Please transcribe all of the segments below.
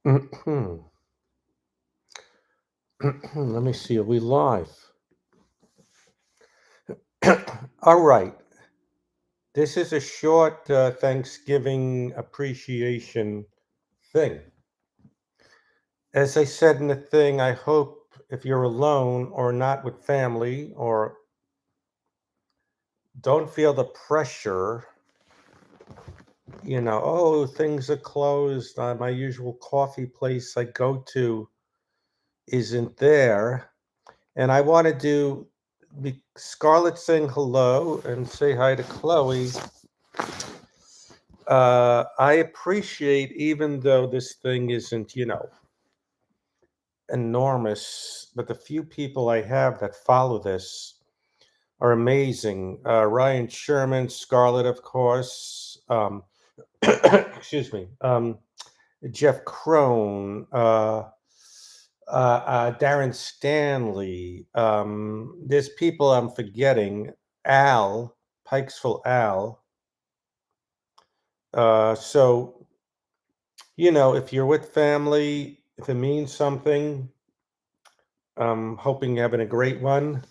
Let me see. Are we live? All right. This is a short Thanksgiving appreciation thing. As I said in the thing, I hope if you're alone or not with family or don't feel the pressure, oh, things are closed. My usual coffee place I go to isn't there. And I want to Scarlett saying hello and say hi to Chloe. I appreciate, even though this thing isn't, enormous, but the few people I have that follow this are amazing. Ryan Sherman, Scarlett, of course. Excuse me. Jeff Crone, Darren Stanley. There's people I'm forgetting. Al, Pikesville Al. So, if you're with family, if it means something, I'm hoping you're having a great one.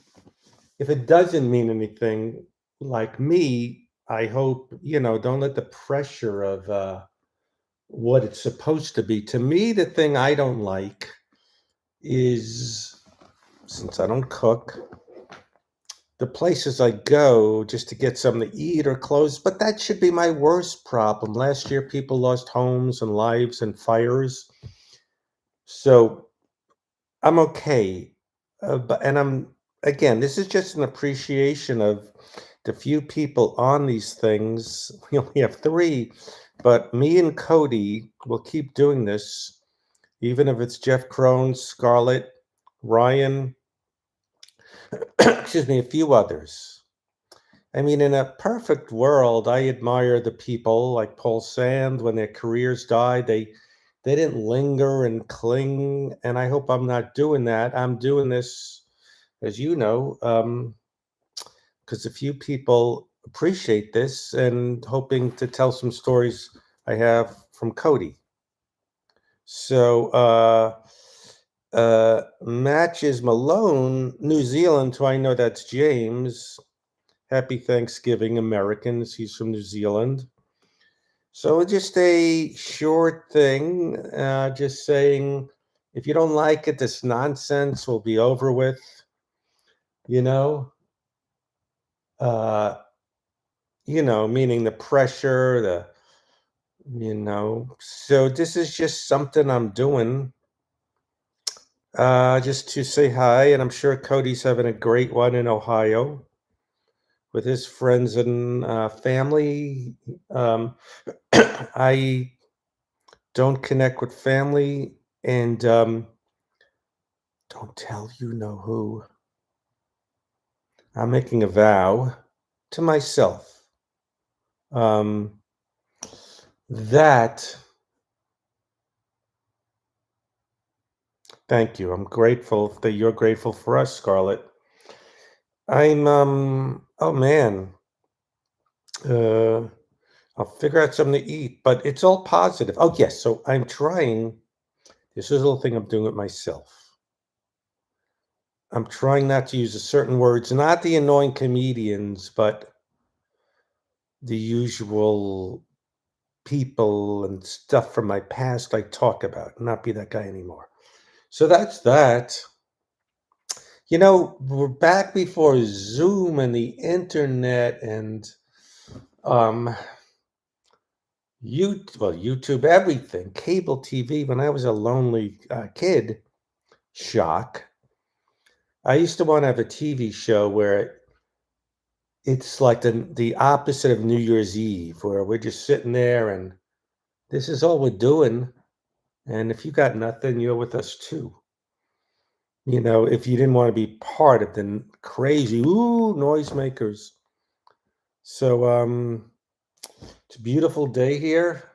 If it doesn't mean anything, like me, I hope, don't let the pressure of what it's supposed to be. To me, the thing I don't like is, since I don't cook, the places I go just to get something to eat are closed, but that should be my worst problem. Last year, people lost homes and lives and fires. So I'm okay. And again, this is just an appreciation of the few people on these things. We only have three, but me and Cody will keep doing this, even if it's Jeff Crone, Scarlett, Ryan, excuse me, a few others. I mean, in a perfect world, I admire the people like Paul Sand when their careers died. They didn't linger and cling, and I hope I'm not doing that. I'm doing this, as you know, because a few people appreciate this and hoping to tell some stories I have from Cody. So, Matches Malone, New Zealand, who I know that's James. Happy Thanksgiving, Americans. He's from New Zealand. So, just a short thing, just saying if you don't like it, this nonsense will be over with, you know. Uh, Meaning the pressure, so this is just something I'm doing, just to say hi. And I'm sure Cody's having a great one in Ohio with his friends and family. I don't connect with family, and don't tell you know who. I'm making a vow to myself, um, that thank you. I'm grateful that you're grateful for us, Scarlett. Oh man, uh, I'll figure out something to eat, but it's all positive. Oh, yes. So I'm trying, this is a little thing I'm doing with myself. I'm trying not to use a certain words, not the annoying comedians, but the usual people and stuff from my past I talk about, not be that guy anymore. So that's that. We're back before Zoom and the internet and um YouTube, everything, cable TV. When I was a lonely kid, shock. I used to want to have a TV show where it's like the opposite of New Year's Eve, where we're just sitting there and this is all we're doing. And if you got nothing, you're with us too. If you didn't want to be part of the crazy noisemakers. So it's a beautiful day here,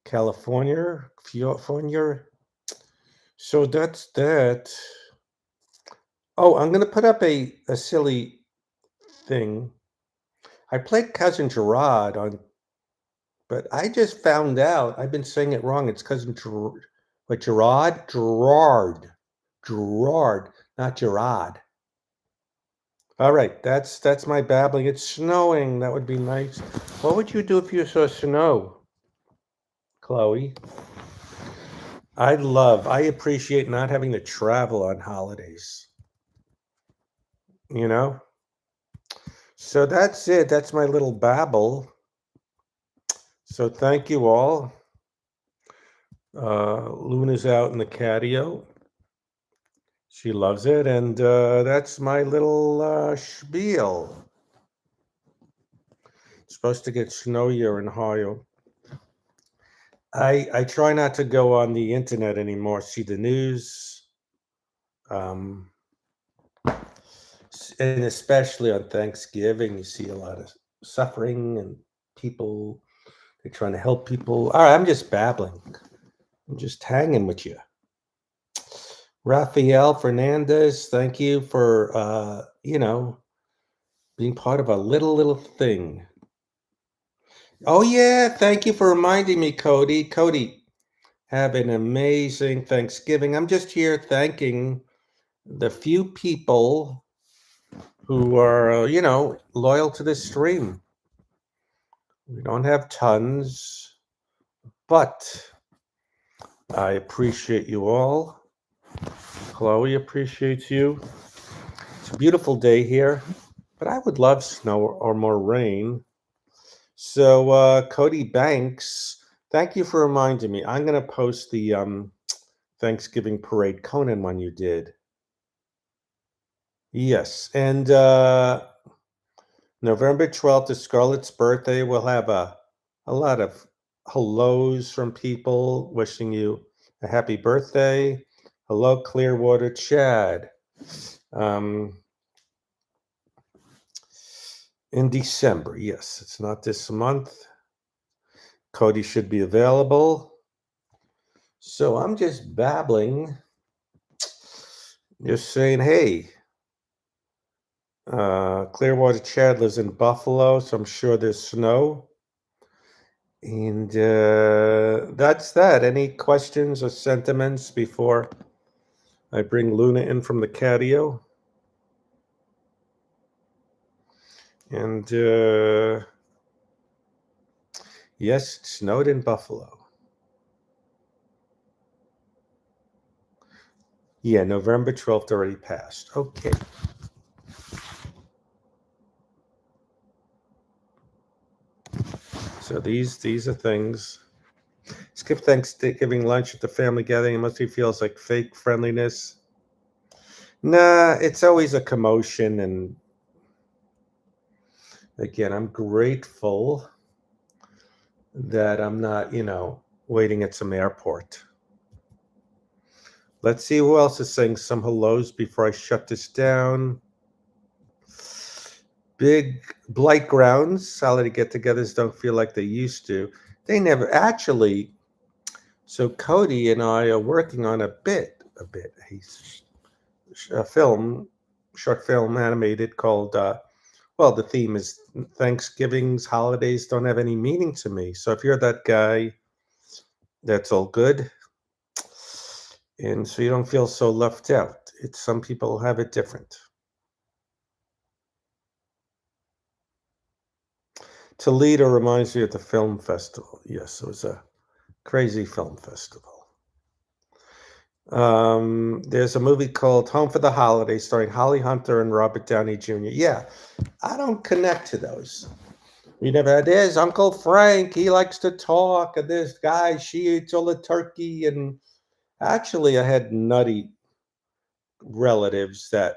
California. So that's that. Oh, I'm gonna put up a silly thing. I played Cousin Gerard on, but I just found out I've been saying it wrong. It's Cousin Gerard. What, Gerard? Gerard, not Gerard. All right, that's my babbling. It's snowing. That would be nice. What would you do if you saw snow, Chloe? I appreciate not having to travel on holidays. You know? So that's it. That's my little babble. So thank you all. Luna's out in the catio. She loves it. And that's my little spiel. It's supposed to get snowier in Ohio. I try not to go on the internet anymore, see the news. And especially on Thanksgiving, you see a lot of suffering and people, they're trying to help people. All right, I'm just babbling. I'm just hanging with you. Rafael Fernandez, thank you for, being part of a little thing. Oh, yeah, thank you for reminding me, Cody. Cody, have an amazing Thanksgiving. I'm just here thanking the few people who are, loyal to this stream. We don't have tons, but I appreciate you all. Chloe appreciates you. It's a beautiful day here, but I would love snow or more rain. So, Cody Banks, thank you for reminding me. I'm going to post the Thanksgiving Parade Conan one you did. Yes, and November 12th is Scarlett's birthday. We'll have a lot of hellos from people wishing you a happy birthday. Hello, Clearwater Chad. In December, yes, it's not this month. Cody should be available. So I'm just babbling, just saying, hey, Clearwater Chad lives in Buffalo, so I'm sure there's snow. And that's that. Any questions or sentiments before I bring Luna in from the catio? And yes, it snowed in Buffalo. Yeah, November 12th already passed. Okay. So these are things. Skip Thanksgiving lunch at the family gathering. It mostly feels like fake friendliness. Nah, it's always a commotion. And again, I'm grateful that I'm not, waiting at some airport. Let's see who else is saying some hellos before I shut this down. Big Blight Grounds, holiday get-togethers don't feel like they used to. They never actually. So Cody and I are working on a short film animated called, the theme is Thanksgiving's holidays don't have any meaning to me. So if you're that guy, that's all good. And so you don't feel so left out. Some people have it different. Toledo reminds me of the film festival. Yes, it was a crazy film festival. There's a movie called Home for the Holidays starring Holly Hunter and Robert Downey Jr. Yeah, I don't connect to those. We never had, there's Uncle Frank, he likes to talk, and this guy, she eats all the turkey. And actually, I had nutty relatives that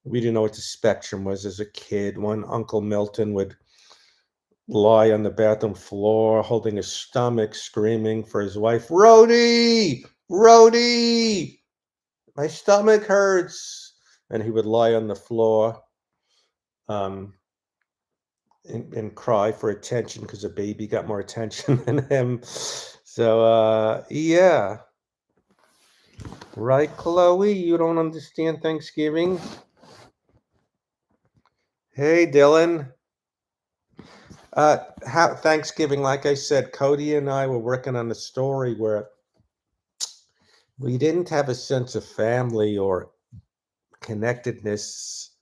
we didn't know what the spectrum was as a kid. One Uncle Milton would lie on the bathroom floor holding his stomach, screaming for his wife, Rhodey, my stomach hurts. And he would lie on the floor and cry for attention because the baby got more attention than him. So, yeah. Right, Chloe? You don't understand Thanksgiving? Hey, Dylan. Thanksgiving, like I said, Cody and I were working on a story where we didn't have a sense of family or connectedness.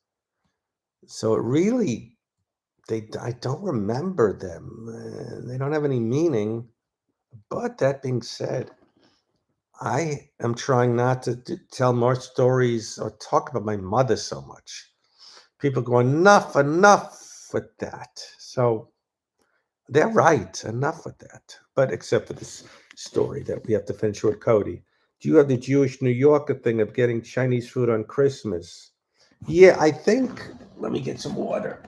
So it really, I don't remember them. They don't have any meaning. But that being said, I am trying not to tell more stories or talk about my mother so much. People go, enough with that. So they're right, enough with that. But except for this story that we have to finish with Cody. Do you have the Jewish New Yorker thing of getting Chinese food on Christmas? Yeah, I think, let me get some water.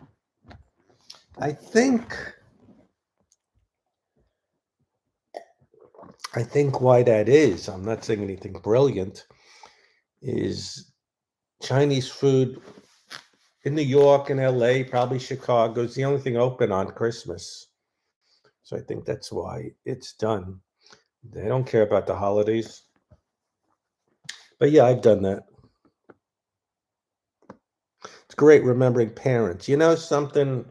I think why that is, I'm not saying anything brilliant, is Chinese food in New York and LA, probably Chicago, is the only thing open on Christmas. So I think that's why it's done. They don't care about the holidays. But yeah, I've done that. It's great remembering parents. You know something?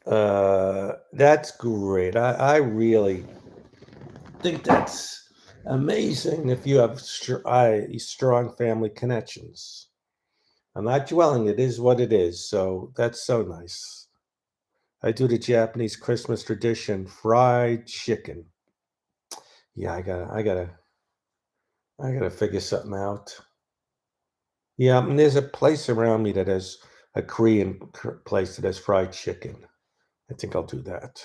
That's great. I really think that's amazing if you have strong family connections. I'm not dwelling, it is what it is. So that's so nice. I do the Japanese Christmas tradition, fried chicken. Yeah, I gotta figure something out. Yeah, and there's a place around me that has a Korean place that has fried chicken. I think I'll do that.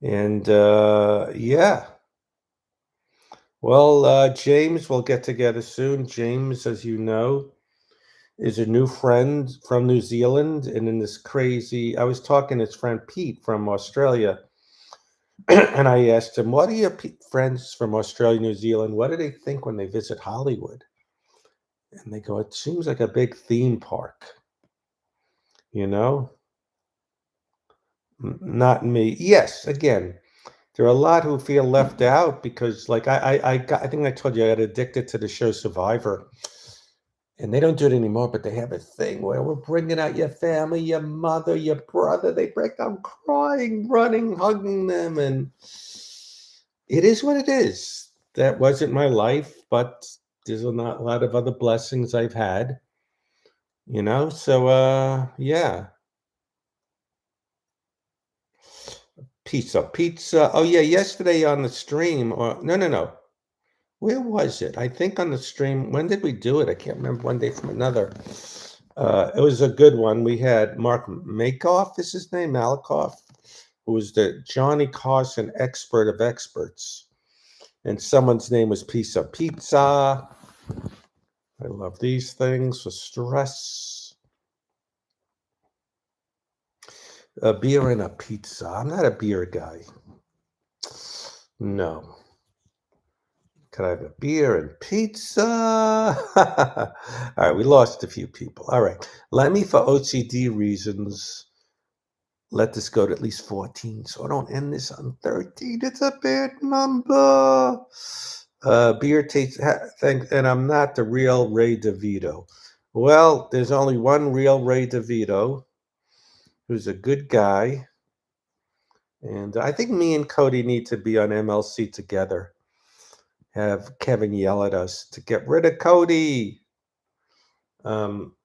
And yeah, well, James, we'll get together soon. James, as you know, is a new friend from New Zealand, and in this crazy, I was talking to his friend Pete from Australia, and I asked him, "What are your friends from Australia, New Zealand? What do they think when they visit Hollywood?" And they go, "It seems like a big theme park." You know, not me. Yes, again, there are a lot who feel left out because, like, I think I told you I got addicted to the show Survivor, and they don't do it anymore. But they have a thing where we're bringing out your family, your mother, your brother. They break down crying, running, hugging them, and it is what it is. That wasn't my life, but there's a lot of other blessings I've had. So yeah, pizza. Oh yeah, yesterday on the stream, or no. Where was it? I think on the stream. When did we do it? I can't remember one day from another. It was a good one. We had Mark Makoff, is his name, Malakoff, who was the Johnny Carson expert of experts. And someone's name was Pizza. I love these things for stress. A beer and a pizza. I'm not a beer guy. No. Could I have a beer and pizza? All right, we lost a few people. All right, let me, for OCD reasons, let this go to at least 14, so I don't end this on 13. It's a bad number. Beer tastes, and I'm not the real Ray DeVito. Well, there's only one real Ray DeVito, who's a good guy, and I think me and Cody need to be on MLC together. Have Kevin yell at us to get rid of Cody. Um,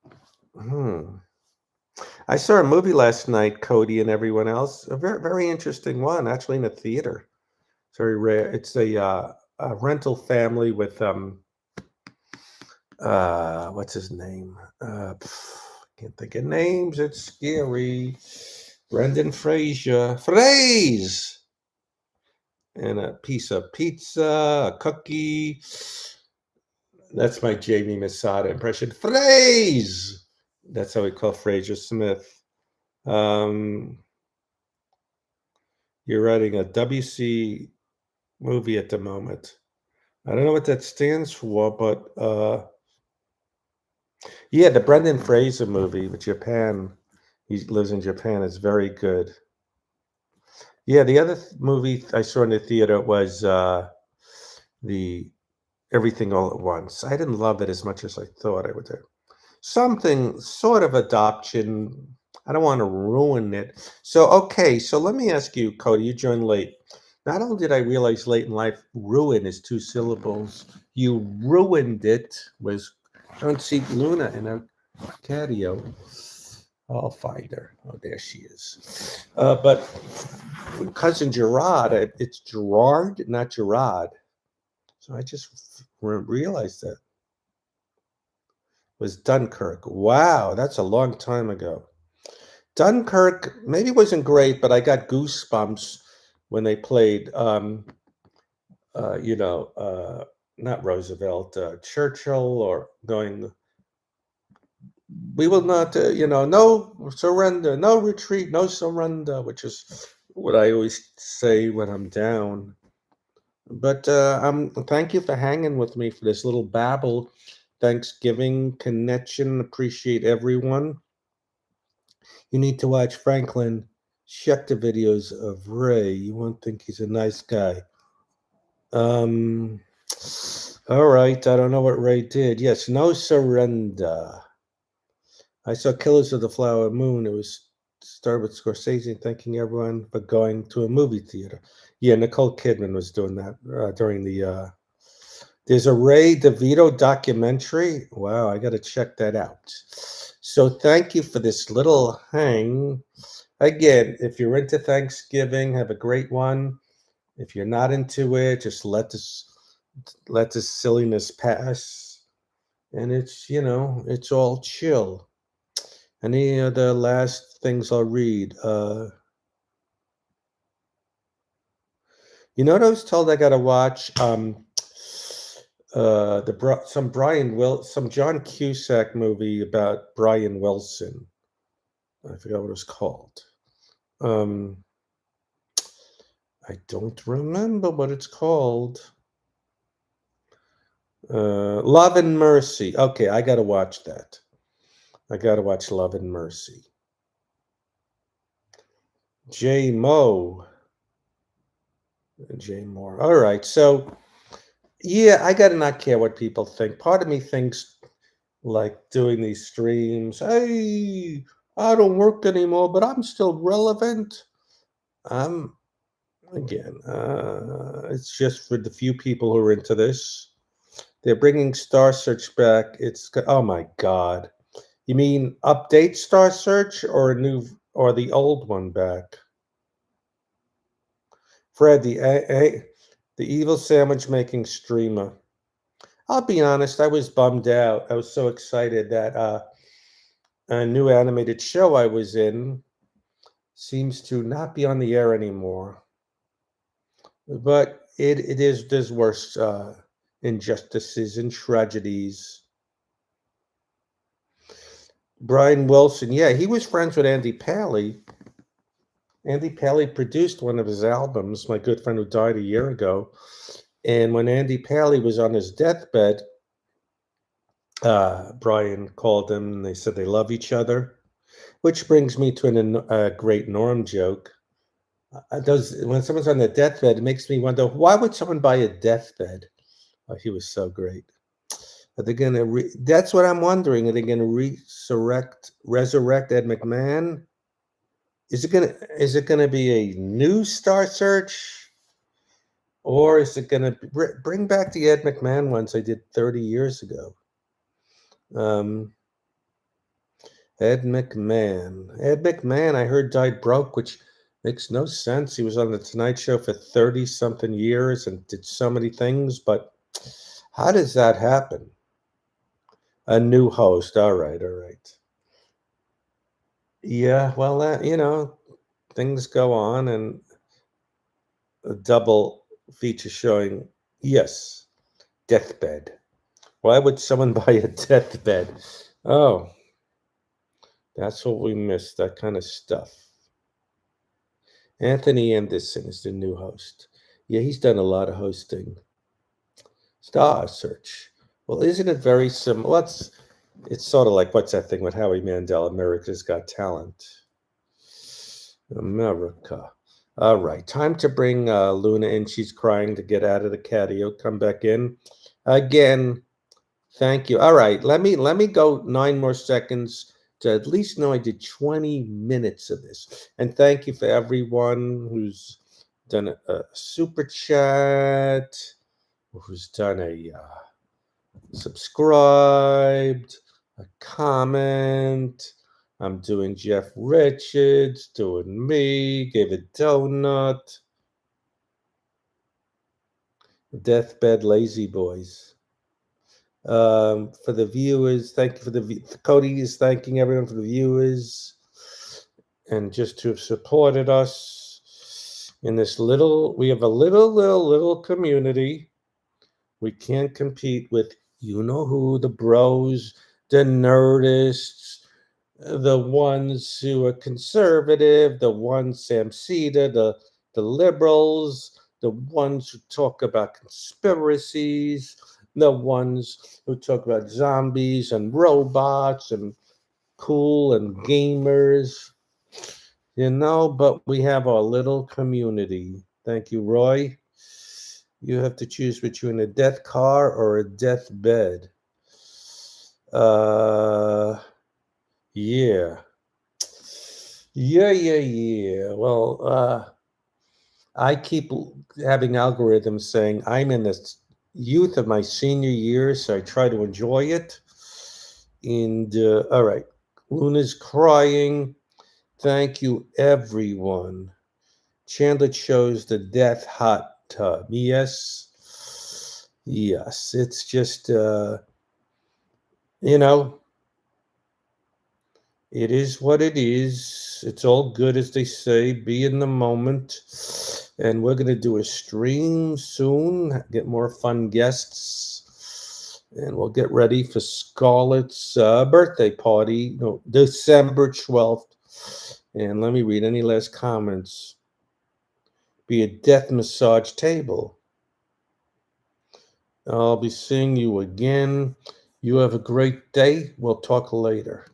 hmm. I saw a movie last night, Cody and everyone else. A very, very interesting one, actually in a theater. It's very rare. It's a rental family with what's his name? Can't think of names. It's scary. Brendan Fraser, and a piece of pizza, a cookie. That's my Jamie Masada impression. Fraze. That's how we call Fraser Smith. Um, you're writing a WC movie at the moment. I don't know what that stands for, but yeah, the Brendan Fraser movie with Japan. He lives in Japan. Is very good. Yeah, the other movie I saw in the theater was the Everything All at Once. I didn't love it as much as I thought I would do. Something sort of adoption. I don't want to ruin it. So, okay, so let me ask you, Cody, you joined late. Not only did I realize late in life, ruin is two syllables. You ruined it was, I don't see Luna in a catio. I'll find her. Oh, there she is. But cousin Gerard, it's Gerard, not Gerard. So I just realized that was Dunkirk. Wow, that's a long time ago. Dunkirk maybe wasn't great, but I got goosebumps when they played. Uh, you know, uh, Not Roosevelt, Churchill, or going. We will not, no surrender, no retreat, no surrender, which is what I always say when I'm down. But thank you for hanging with me for this little babble. Thanksgiving connection. Appreciate everyone. You need to watch Franklin. Check the videos of Ray. You won't think he's a nice guy. Um, all right. I don't know what Ray did. Yes, no surrender. I saw Killers of the Flower Moon. It was started with Scorsese thanking everyone for going to a movie theater. Yeah, Nicole Kidman was doing that during the. There's a Ray DeVito documentary. Wow, I got to check that out. So thank you for this little hang. Again, if you're into Thanksgiving, have a great one. If you're not into it, just let this silliness pass. And it's all chill. Any of the last things I'll read? You know what I was told I got to watch? Some John Cusack movie about Brian Wilson. I forgot what it was called. Um, I don't remember what it's called. Love and Mercy. Okay, I got to watch that. I got to watch Love and Mercy. J Mo. J Moore. All right. So, yeah, I got to not care what people think. Part of me thinks like doing these streams, hey, I don't work anymore, but I'm still relevant. I'm, again, it's just for the few people who are into this. They're bringing Star Search back. Oh my God. You mean update Star Search or or the old one back? Fred, the evil sandwich making streamer. I'll be honest, I was bummed out. I was so excited that a new animated show I was in seems to not be on the air anymore. But there's worse injustices and tragedies. Brian Wilson, yeah, he was friends with Andy Paley. Andy Paley produced one of his albums, my good friend who died a year ago. And when Andy Paley was on his deathbed, Brian called him and they said they love each other, which brings me to a great Norm joke. When someone's on their deathbed, it makes me wonder why would someone buy a deathbed? Oh, he was so great. Are they going to? That's what I'm wondering. Are they going to resurrect Ed McMahon? Is it gonna be a new Star Search, or is it gonna bring back the Ed McMahon ones I did 30 years ago? Um, Ed McMahon. Ed McMahon, I heard died broke, which makes no sense. He was on the Tonight Show for 30 something years and did so many things, but how does that happen? A new host. All right, all right. Yeah, well, things go on, and a double feature showing, yes, deathbed. Why would someone buy a deathbed? Oh, that's what we missed, that kind of stuff. Anthony Anderson is the new host. Yeah, he's done a lot of hosting. Star Search. Well, isn't it very similar? It's sort of like what's that thing with Howie Mandel, America's Got Talent. America. All right, time to bring Luna in. She's crying to get out of the catio. Come back in. Again, thank you. All right, let me go 9 more seconds to at least know I did 20 minutes of this. And thank you for everyone who's done a super chat, who's done a subscribed, a comment. I'm doing Jeff Richards, doing me, gave a donut. Deathbed Lazy Boys. For the viewers, thank you for Cody is thanking everyone for the viewers and just to have supported us in this we have a little community. We can't compete with you know who, the bros, the nerdists, the ones who are conservative, the ones Sam Cedar, the liberals, the ones who talk about conspiracies, the ones who talk about zombies and robots and cool and gamers, but we have our little community. Thank you, Roy. You have to choose between a death car or a death bed. Yeah. Yeah. Well, I keep having algorithms saying I'm in the youth of my senior years, so I try to enjoy it. And all right, Luna's crying. Thank you, everyone. Chandler chose the death hot tub. Yes. It's just, you know, it is what it is. It's all good, as they say. Be in the moment. And we're going to do a stream soon, get more fun guests. And we'll get ready for Scarlett's birthday party, no, December 12th. And let me read any last comments. Be a death massage table. I'll be seeing you again. You have a great day. We'll talk later.